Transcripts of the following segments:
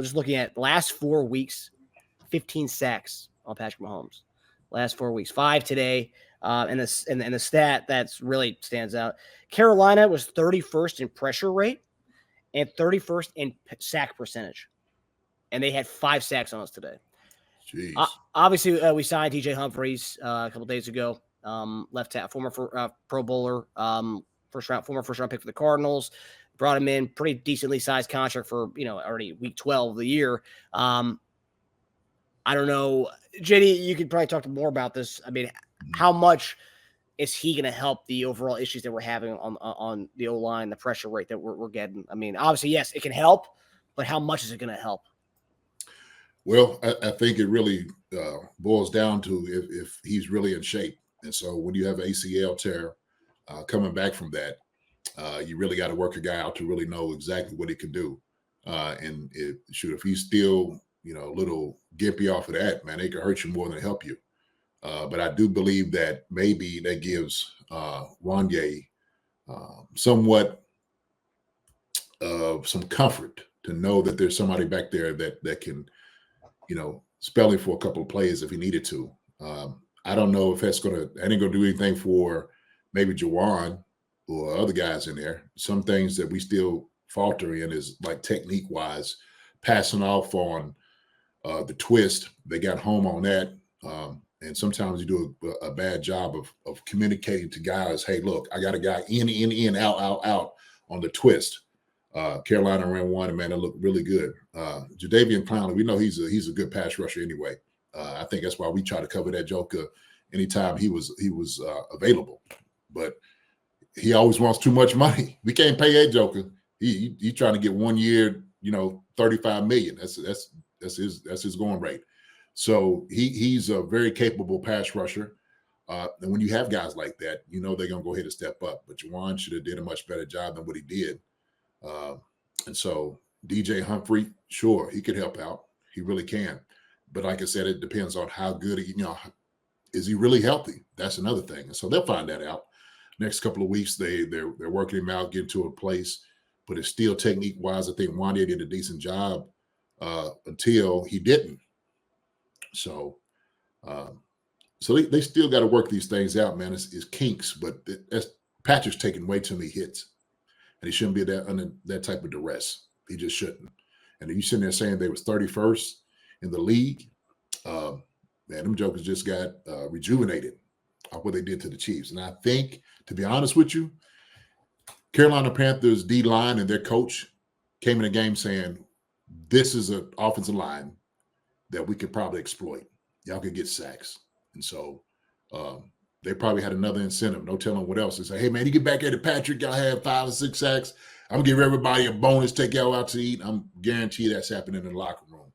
just looking at last 4 weeks, 15 sacks on Patrick Mahomes. Last 4 weeks, 5 today. And the stat that's really stands out, Carolina was 31st in pressure rate and 31st in sack percentage. And they had 5 sacks on us today. Jeez. Obviously, we signed Teja Humphries a couple days ago. Left tackle, former Pro Bowler, former first round pick for the Cardinals. Brought him in, pretty decently sized contract for already week 12 of the year. I don't know, JD. You could probably talk more about this. I mean, how much is he going to help the overall issues that we're having on the O-line, the pressure rate that we're getting? I mean, obviously, yes, it can help, but how much is it going to help? Well, I think it really boils down to if he's really in shape. And so when you have ACL tear coming back from that, you really got to work a guy out to really know exactly what he can do. And if he's still, a little gimpy off of that, man, it could hurt you more than help you. But I do believe that maybe that gives Wanye somewhat of some comfort to know that there's somebody back there that can, spell him for a couple of plays if he needed to. I don't know if that ain't gonna do anything for maybe Jawaan or other guys in there. Some things that we still falter in is like technique wise, passing off on the twist. They got home on that. And sometimes you do a bad job of communicating to guys, hey, look, I got a guy in, out on the twist. Carolina ran one, and man, it looked really good. Jadeveon Clowney, we know he's a good pass rusher anyway. I think that's why we try to cover that joker anytime he was available. But he always wants too much money. We can't pay that joker. He trying to get 1 year, $35 million. That's his going rate. So he's a very capable pass rusher. And when you have guys like that, they're gonna go ahead and step up. But Jawaan should have did a much better job than what he did. And so DJ Humphrey, sure, he could help out. He really can. But like I said, it depends on how good is he really healthy? That's another thing. And so they'll find that out. Next couple of weeks, they're working him out, getting to a place. But it's still technique wise, I think Wanye did a decent job until he didn't. So they still got to work these things out, man. It's kinks, but Patrick's taking way too many hits. And he shouldn't be under that type of duress. He just shouldn't. And if you sitting there saying they was 31st in the league, man, them jokers just got rejuvenated off what they did to the Chiefs. And I think, to be honest with you, Carolina Panthers D-line and their coach came in the game saying, this is an offensive line that we could probably exploit. Y'all could get sacks. And so they probably had another incentive. No telling what else. They say, hey, man, you get back here to Patrick. Y'all have 5 or 6 sacks. I'm going to give everybody a bonus, take y'all out to eat. I'm guaranteed that's happening in the locker room.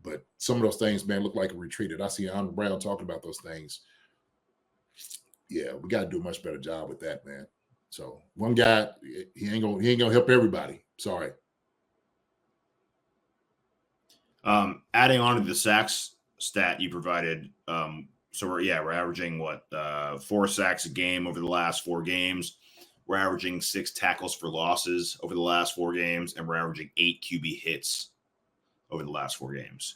But some of those things, man, look like it retreated. I see Andre Brown talking about those things. Yeah, we got to do a much better job with that, man. So one guy, he ain't gonna help everybody. Sorry. Adding on to the sacks stat you provided, so we're averaging 4 sacks a game over the last 4 games. We're averaging 6 tackles for losses over the last 4 games, and we're averaging 8 QB hits over the last 4 games.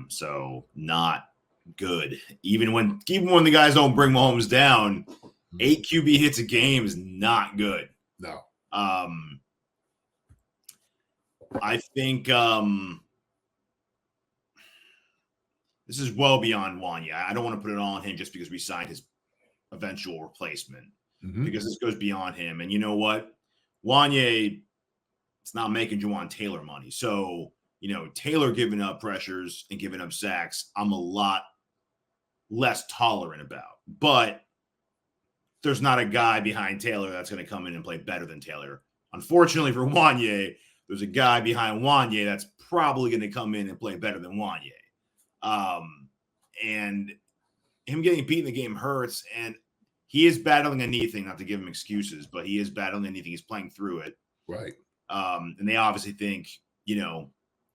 So not good. Even when the guys don't bring Mahomes down, 8 QB hits a game is not good. No. I think this is well beyond Wanye. I don't want to put it all on him just because we signed his eventual replacement, because this goes beyond him. And you know what? Wanye, it's not making Jawaan Taylor money. So, Taylor giving up pressures and giving up sacks, I'm a lot less tolerant about. But there's not a guy behind Taylor that's going to come in and play better than Taylor. Unfortunately for Wanye, there's a guy behind Wanye that's probably going to come in and play better than Wanye. And him getting beat in the game hurts. And he is battling a knee thing, not to give him excuses, but he is battling a knee thing. He's playing through it. Right. And they obviously think,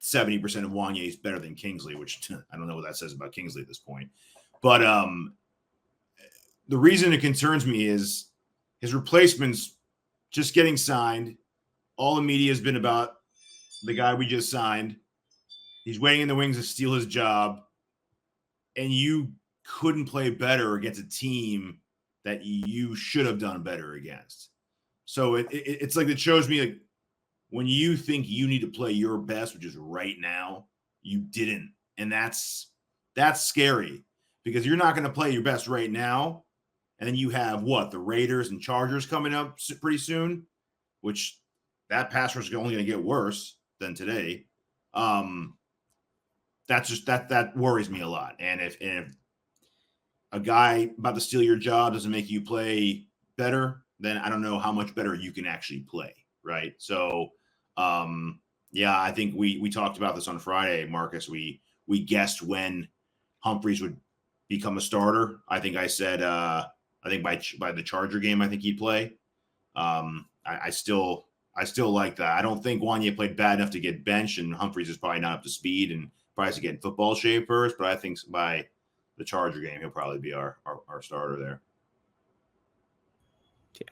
70% of Wanye is better than Kingsley, which I don't know what that says about Kingsley at this point. But the reason it concerns me is his replacement's just getting signed. All the media has been about the guy we just signed. He's waiting in the wings to steal his job. And you couldn't play better against a team that you should have done better against. So it's like it shows me like when you think you need to play your best, which is right now, you didn't. And that's scary because you're not going to play your best right now. And then you have the Raiders and Chargers coming up pretty soon, which that pass rush is only going to get worse than today. That's just that worries me a lot. And if a guy about to steal your job doesn't make you play better, then I don't know how much better you can actually play, right? So, I think we talked about this on Friday, Marcus. We guessed when Humphries would become a starter. I think I said I think by the Charger game, I think he'd play. I still like that. I don't think Wanya played bad enough to get benched, and Humphries is probably not up to speed and probably has to get in football shape first. But I think by the Charger game, he'll probably be our starter there.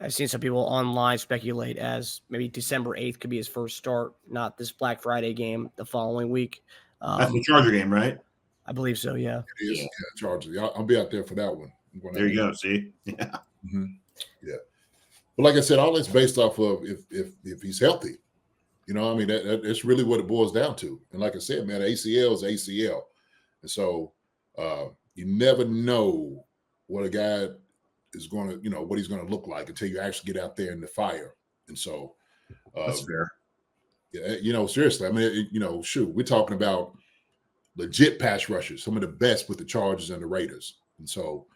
I've seen some people online speculate as maybe December 8th could be his first start, not this Black Friday game the following week. That's the Charger game, right? I believe so, yeah. It is, yeah, Charger. I'll be out there for that one. There you go, see? Yeah. Mm-hmm. Yeah. But like I said, all that's based off of if he's healthy. You know, I mean, that's really what it boils down to. And like I said, man, ACL is ACL. And so you never know what a guy is going to, what he's going to look like until you actually get out there in the fire. And so that's fair. Yeah, seriously, I mean, we're talking about legit pass rushers, some of the best with the Chargers and the Raiders. And so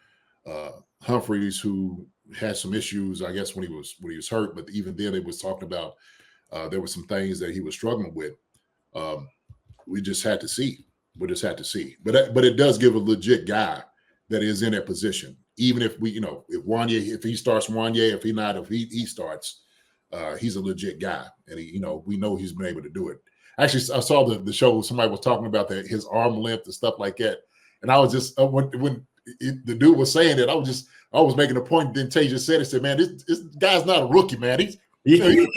Humphries, who had some issues, I guess, when he was hurt, but even then it was talking about there were some things that he was struggling with. We just had to see. But it does give a legit guy that is in that position. Even if if he starts Wanya, if he starts, he's a legit guy, and we know he's been able to do it. Actually, I saw the show. Somebody was talking about his arm length and stuff like that, and I was just when the dude was saying that, I was making a point. Then Teja said, "said Man, this guy's not a rookie, man. He's we're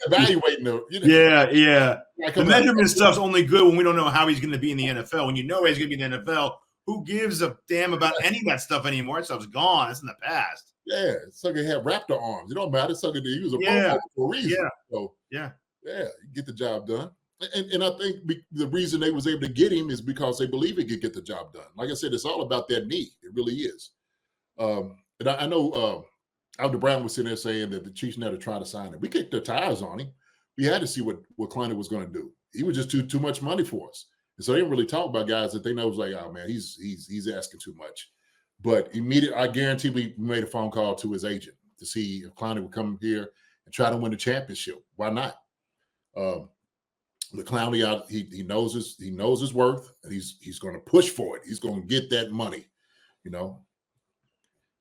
evaluating him." Yeah. The measurement stuff's only good when we don't know how he's going to be in the NFL. When you know he's going to be in the NFL, who gives a damn about any of that stuff anymore? That stuff's gone. It's in the past. Yeah, Sucker had raptor arms. It don't matter. Sucker did use a for a reason. Yeah. So yeah, you get the job done. And I think the reason they was able to get him is because they believe he could get the job done. Like I said, it's all about that knee. It really is. And I know Alder Brown was sitting there saying that the Chiefs never tried to sign him. We kicked their tires on him. We had to see what Kleiner was going to do. He was just too much money for us. And so they didn't really talk about guys that they know was like, oh man, he's asking too much. But immediately, I guarantee we made a phone call to his agent to see if Kleiner would come here and try to win the championship. Why not? The Clowney out, he knows his worth, and he's going to push for it. He's going to get that money,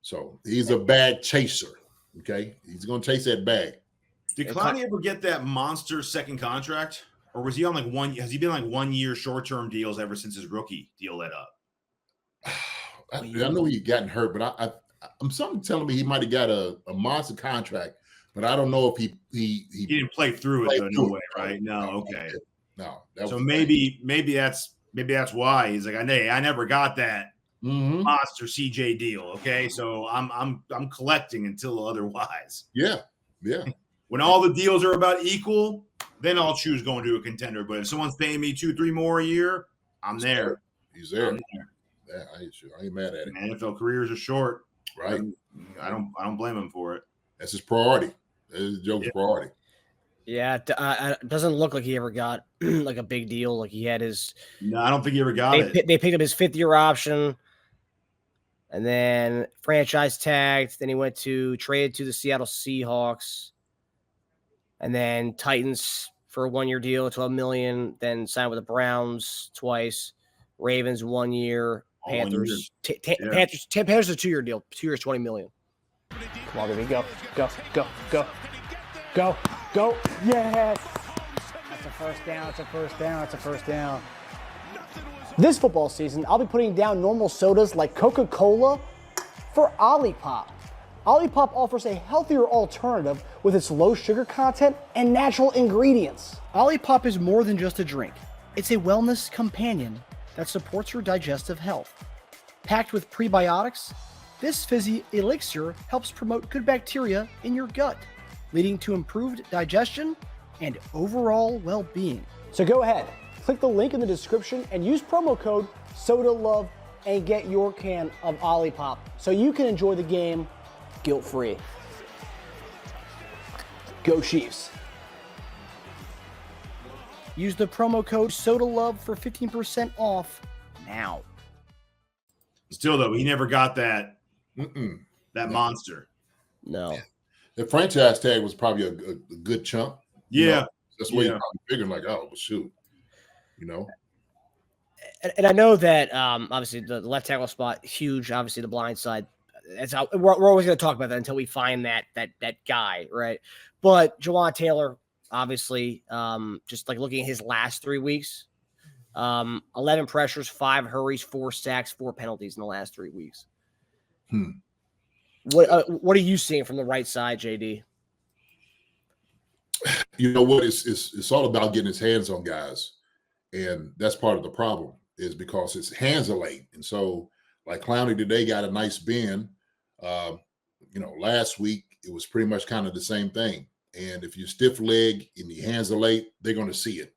So he's a bag chaser. Okay, he's going to chase that bag. Did Clowney ever get that monster second contract, or was he on like one? Has he been like 1 year short-term deals ever since his rookie deal let up? I know he gotten hurt, but I'm something telling me he might have got a monster contract, but I don't know if he didn't play through it. No way, right? No, okay. No. So maybe that's why he's like, I never got that monster CJ deal. Okay, so I'm collecting until otherwise. Yeah. When all the deals are about equal, then I'll choose going to a contender. But if someone's paying me 2-3 more a year, I'm there. He's there. Yeah, I ain't mad at it. NFL careers are short, right? I don't blame him for it. That's his priority. That's Joe's priority. Yeah, it doesn't look like he ever got like a big deal. Like he had his. No, I don't think he ever got it. They picked up his 5th-year option, and then franchise tagged. Then he went to traded to the Seattle Seahawks, and then Titans for a 1-year deal, $12 million. Then signed with the Browns twice, Ravens 1 year. Panthers. Panthers a 2-year deal. 2 years, $20 million. Come on, baby, go. Yes. That's a first down. This football season, I'll be putting down normal sodas like Coca-Cola for Olipop. Olipop offers a healthier alternative with its low sugar content and natural ingredients. Olipop is more than just a drink. It's a wellness companion that supports your digestive health. Packed with prebiotics, this fizzy elixir helps promote good bacteria in your gut, leading to improved digestion and overall well-being. So go ahead, click the link in the description and use promo code SODALOVE and get your can of Olipop so you can enjoy the game guilt-free. Go Chiefs. Use the promo code SODALOVE for 15% off now. Still, though, he never got that monster. No. The franchise tag was probably a good chunk. Yeah. That's why you're probably figuring like, oh, well, shoot. And I know that obviously the left tackle spot, huge, obviously the blind side. That's how we're always going to talk about that until we find that guy, right? But Jawaan Taylor, obviously, just like looking at his last 3 weeks, 11 pressures, 5 hurries, 4 sacks, 4 penalties in the last 3 weeks. What are you seeing from the right side, JD? You know what? It's all about getting his hands on guys, and that's part of the problem is because his hands are late, and so like Clowney today got a nice bend. Last week it was pretty much kind of the same thing. And if you stiff leg and your hands are late, they're going to see it.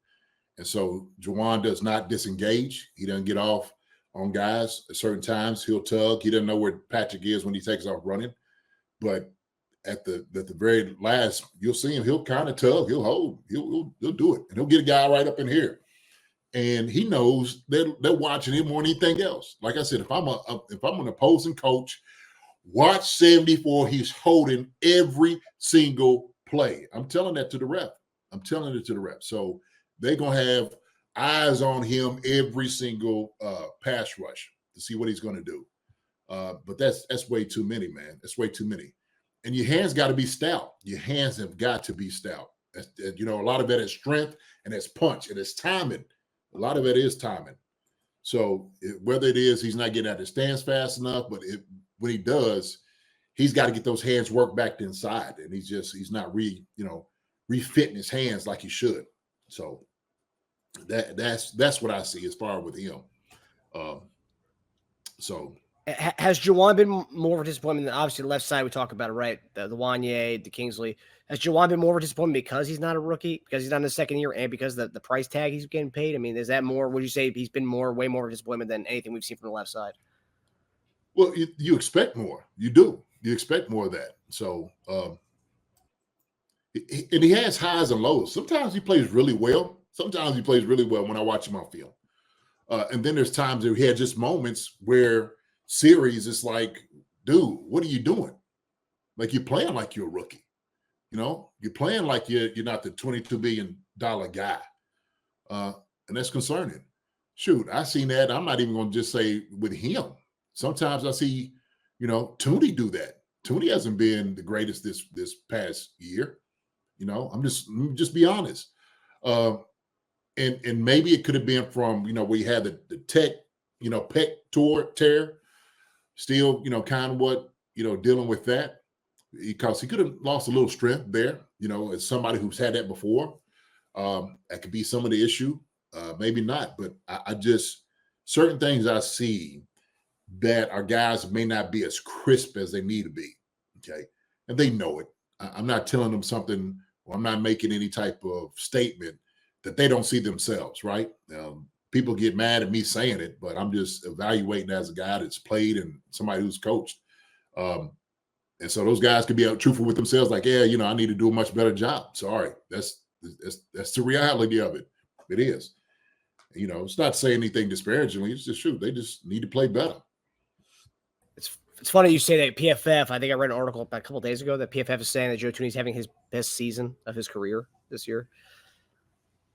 And so Jawaan does not disengage. He doesn't get off on guys at certain times. He'll tug. He doesn't know where Patrick is when he takes off running. But at the very last, you'll see him. He'll kind of tug. He'll hold. He'll do it. And he'll get a guy right up in here. And he knows they're watching him more than anything else. Like I said, if I'm an opposing coach, watch 74. He's holding every single play. I'm telling that to the ref. I'm telling it to the ref. So they're gonna have eyes on him every single pass rush to see what he's gonna do. But that's way too many, man. That's way too many. And your hands got to be stout. Your hands have got to be stout. A lot of that is strength and it's punch and it's timing. A lot of it is timing. So whether it is he's not getting out of the stance fast enough, but when he does, he's got to get those hands worked back to inside, and he's not refitting his hands like he should. So that's what I see as far with him. Has Jawaan been more of a disappointment than obviously the left side we talk about it, right? The Wanye, the Kingsley. Has Jawaan been more of a disappointment because he's not a rookie, because he's not in the second year, and because the price tag he's getting paid? I mean, is that more? Would you say he's been way more of a disappointment than anything we've seen from the left side? Well, you expect more. You do. You expect more of that. So, and he has highs and lows. Sometimes he plays really well. Sometimes he plays really well when I watch him on field. And then there's times that he had just moments where series, it's like, dude, what are you doing? Like you're playing like you're a rookie. You're playing like you're not the $22 billion guy. And that's concerning. Shoot, I seen that. I'm not even going to just say with him. Sometimes I see, Tooney do that. Tooney hasn't been the greatest this past year. I'm just be honest. And maybe it could have been from, we had the tech, pec tear, still, kind of what, dealing with that, because he could have lost a little strength there, as somebody who's had that before. That could be some of the issue. Maybe not, but I just, certain things I see that our guys may not be as crisp as they need to be. Okay. And they know it. I'm not telling them something, or I'm not making any type of statement that they don't see themselves, right? People get mad at me saying it, but I'm just evaluating as a guy that's played and somebody who's coached. And so those guys could be truthful with themselves, like, yeah, I need to do a much better job. Sorry. That's the reality of it. It is. It's not saying anything disparagingly. It's just true. They just need to play better. It's funny you say that. PFF, I think I read an article about a couple of days ago that PFF is saying that Joe Tooney's having his best season of his career this year.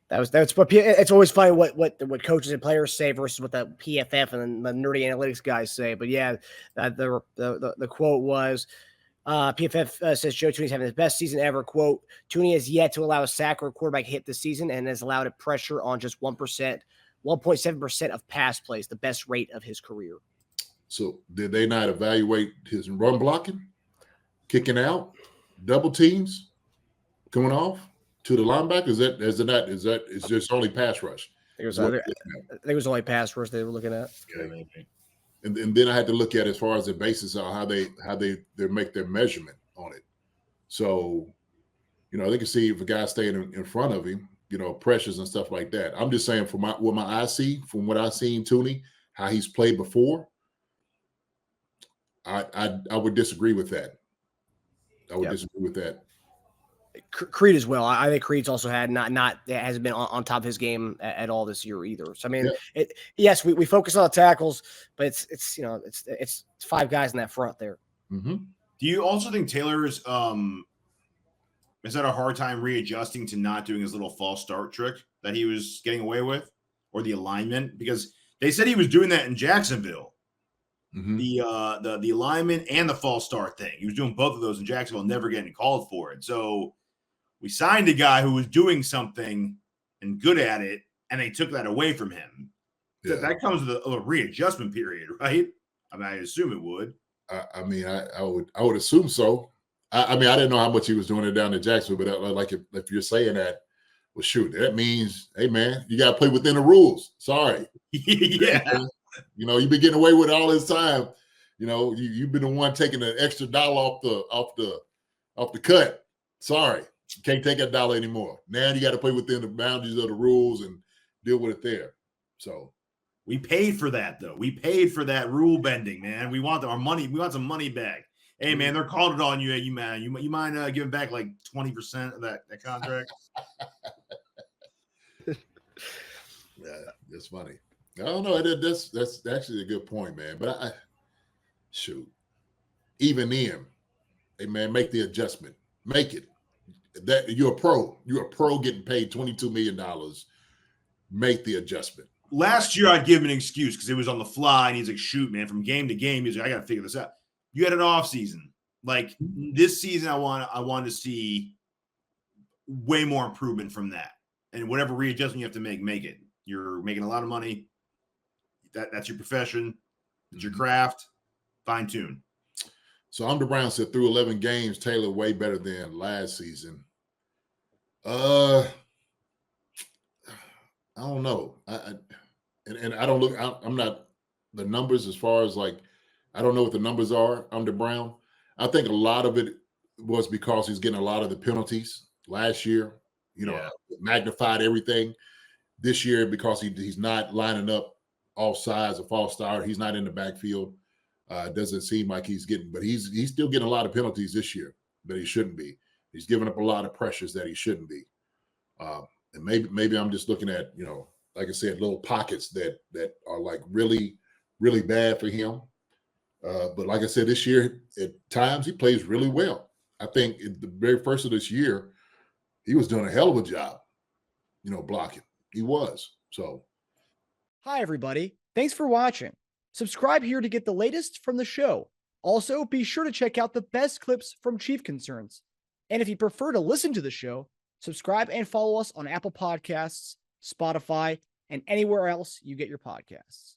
That's what it's always funny what coaches and players say versus what the PFF and the nerdy analytics guys say. But yeah, the quote was PFF says Joe Tooney's having his best season ever. Quote, Tooney has yet to allow a sack or a quarterback hit this season and has allowed a pressure on just 1.7% of pass plays, the best rate of his career. So did they not evaluate his run blocking? kicking out, double teams coming off to the linebacker? Is just only pass rush? I think it was only pass rush they were looking at. Yeah, maybe. And then I had to look at as far as the basis of how they make their measurement on it. So, they can see if a guy's staying in front of him, pressures and stuff like that. I'm just saying from what my eyes see, from what I've seen Tooney, how he's played before, I would disagree with that. I would disagree with that. Creed as well. I think Creed's also had hasn't been on top of his game at all this year either. So I mean, yes, we focus on the tackles, but it's five guys in that front there. Mm-hmm. Do you also think Taylor's has had a hard time readjusting to not doing his little false start trick that he was getting away with, or the alignment? Because they said he was doing that in Jacksonville. Mm-hmm. The alignment and the false start thing. He was doing both of those in Jacksonville, never getting called for it. So we signed a guy who was doing something and good at it, and they took that away from him. Yeah. That comes with a readjustment period, right? I mean, I assume it would. I would assume so. I didn't know how much he was doing it down in Jacksonville, but like if you're saying that, well, shoot, that means, hey man, you got to play within the rules. Sorry, yeah. You've been getting away with it all this time. You've been the one taking the extra dollar off the cut. Sorry, you can't take that dollar anymore. Now you got to play within the boundaries of the rules and deal with it there. So we paid for that, though. We paid for that rule bending, man. We want our money. We want some money back. Hey, man, they're calling it on you. Hey, you mind giving back like 20% of that contract? Yeah, that's funny. I don't know. That's actually a good point, man. But even then, hey man, make the adjustment. Make it. That you're a pro. You're a pro getting paid $22 million. Make the adjustment. Last year, I'd give him an excuse because it was on the fly, and he's like, "Shoot, man, from game to game, he's like, I got to figure this out." You had an off season. Like this season, I want to see way more improvement from that. And whatever readjustment you have to make it. You're making a lot of money. That's your profession. It's your craft. Fine tune. So I'm the Brown said through 11 games, Taylor way better than last season. I don't know. And I don't look. I'm not the numbers as far as like I don't know what the numbers are under Brown. I think a lot of it was because he's getting a lot of the penalties last year. Magnified everything. This year because he's not lining up off sides or false start. He's not in the backfield. Doesn't seem like he's getting, but he's still getting a lot of penalties this year that he shouldn't be. He's giving up a lot of pressures that he shouldn't be. And maybe I'm just looking at, like I said, little pockets that are like really, really bad for him. But like I said, this year at times he plays really well. I think at the very first of this year, he was doing a hell of a job, blocking. He was. So. Hi, everybody. Thanks for watching. Subscribe here to get the latest from the show. Also, be sure to check out the best clips from Chief Concerns. And if you prefer to listen to the show, subscribe and follow us on Apple Podcasts, Spotify, and anywhere else you get your podcasts.